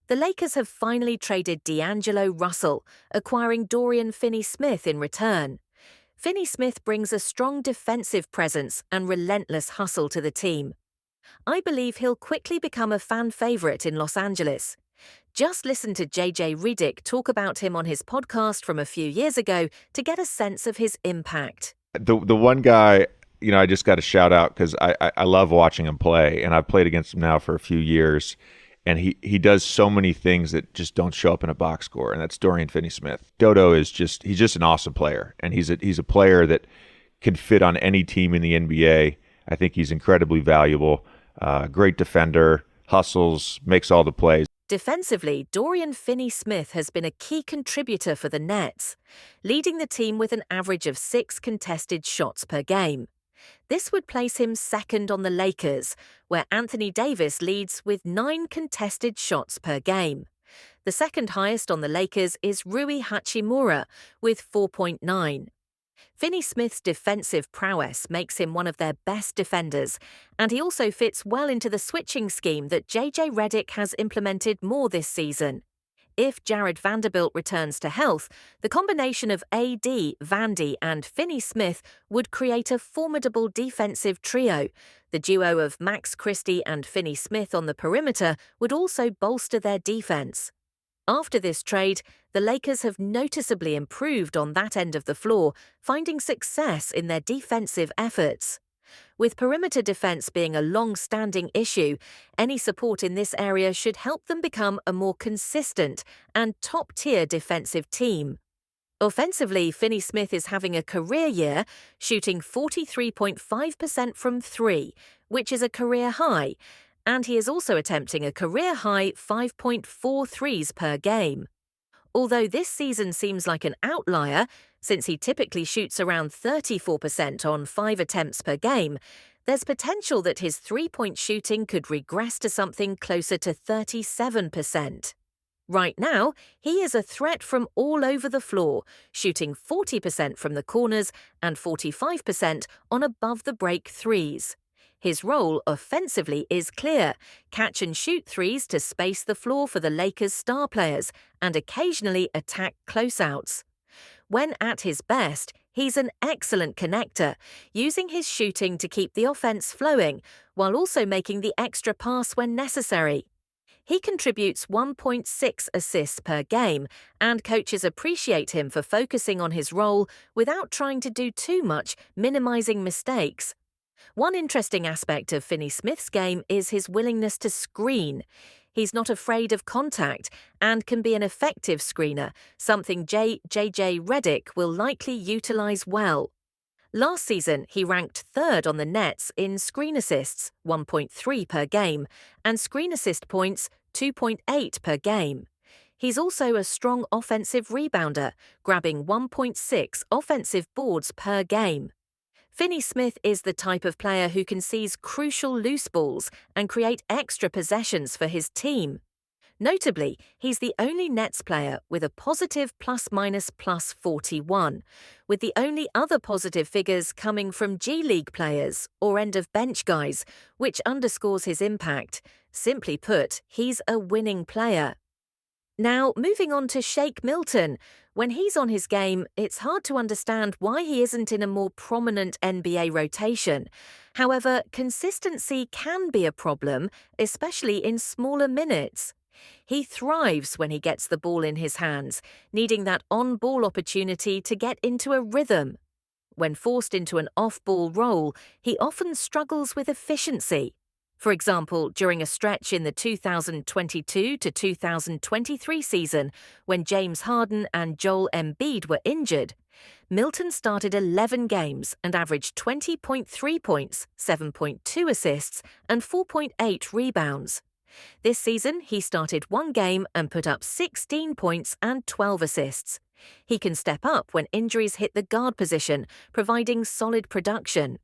The Lakers have finally traded D'Angelo Russell, acquiring Dorian Finney-Smith in return. Finney-Smith brings a strong defensive presence and relentless hustle to the team. I believe he'll quickly become a fan favorite in Los Angeles. Just listen to JJ Redick talk about him on his podcast from a few years ago to get a sense of his impact. The one guy, I just got to shout out because I love watching him play, and I've played against him now for a few years, and he does so many things that just don't show up in a box score, and that's Dorian Finney-Smith. Dodo is he's just an awesome player, and he's a player that can fit on any team in the NBA. I think he's incredibly valuable, great defender, hustles, makes all the plays. Defensively, Dorian Finney-Smith has been a key contributor for the Nets, leading the team with an average of 6 contested shots per game. This would place him second on the Lakers, where Anthony Davis leads with 9 contested shots per game. The second highest on the Lakers is Rui Hachimura with 4.9. Finney-Smith's defensive prowess makes him one of their best defenders, and he also fits well into the switching scheme that JJ Redick has implemented more this season. If Jared Vanderbilt returns to health, the combination of AD, Vandy, and Finney-Smith would create a formidable defensive trio. The duo of Max Christie and Finney-Smith on the perimeter would also bolster their defense. After this trade, the Lakers have noticeably improved on that end of the floor, finding success in their defensive efforts. With perimeter defense being a long-standing issue, any support in this area should help them become a more consistent and top-tier defensive team. Offensively, Finney-Smith is having a career year, shooting 43.5% from 3, which is a career high, and he is also attempting a career-high 5.4 threes per game. Although this season seems like an outlier, since he typically shoots around 34% on 5 attempts per game, there's potential that his three-point shooting could regress to something closer to 37%. Right now, he is a threat from all over the floor, shooting 40% from the corners and 45% on above-the-break threes. His role offensively is clear: catch and shoot threes to space the floor for the Lakers' star players and occasionally attack closeouts. When at his best, he's an excellent connector, using his shooting to keep the offense flowing while also making the extra pass when necessary. He contributes 1.6 assists per game, and coaches appreciate him for focusing on his role without trying to do too much, minimizing mistakes. One interesting aspect of Finney-Smith's game is his willingness to screen. He's not afraid of contact and can be an effective screener, something JJ Redick will likely utilize well. Last season, he ranked third on the Nets in screen assists, 1.3 per game, and screen assist points, 2.8 per game. He's also a strong offensive rebounder, grabbing 1.6 offensive boards per game. Finney-Smith is the type of player who can seize crucial loose balls and create extra possessions for his team. Notably, he's the only Nets player with a positive plus-minus-plus 41, with the only other positive figures coming from G League players or end-of-bench guys, which underscores his impact. Simply put, he's a winning player. Now, moving on to Shake Milton. When he's on his game, it's hard to understand why he isn't in a more prominent NBA rotation. However, consistency can be a problem, especially in smaller minutes. He thrives when he gets the ball in his hands, needing that on-ball opportunity to get into a rhythm. When forced into an off-ball role, he often struggles with efficiency. For example, during a stretch in the 2022 to 2023 season, when James Harden and Joel Embiid were injured, Milton started 11 games and averaged 20.3 points, 7.2 assists, and 4.8 rebounds. This season, he started 1 game and put up 16 points and 12 assists. He can step up when injuries hit the guard position, providing solid production.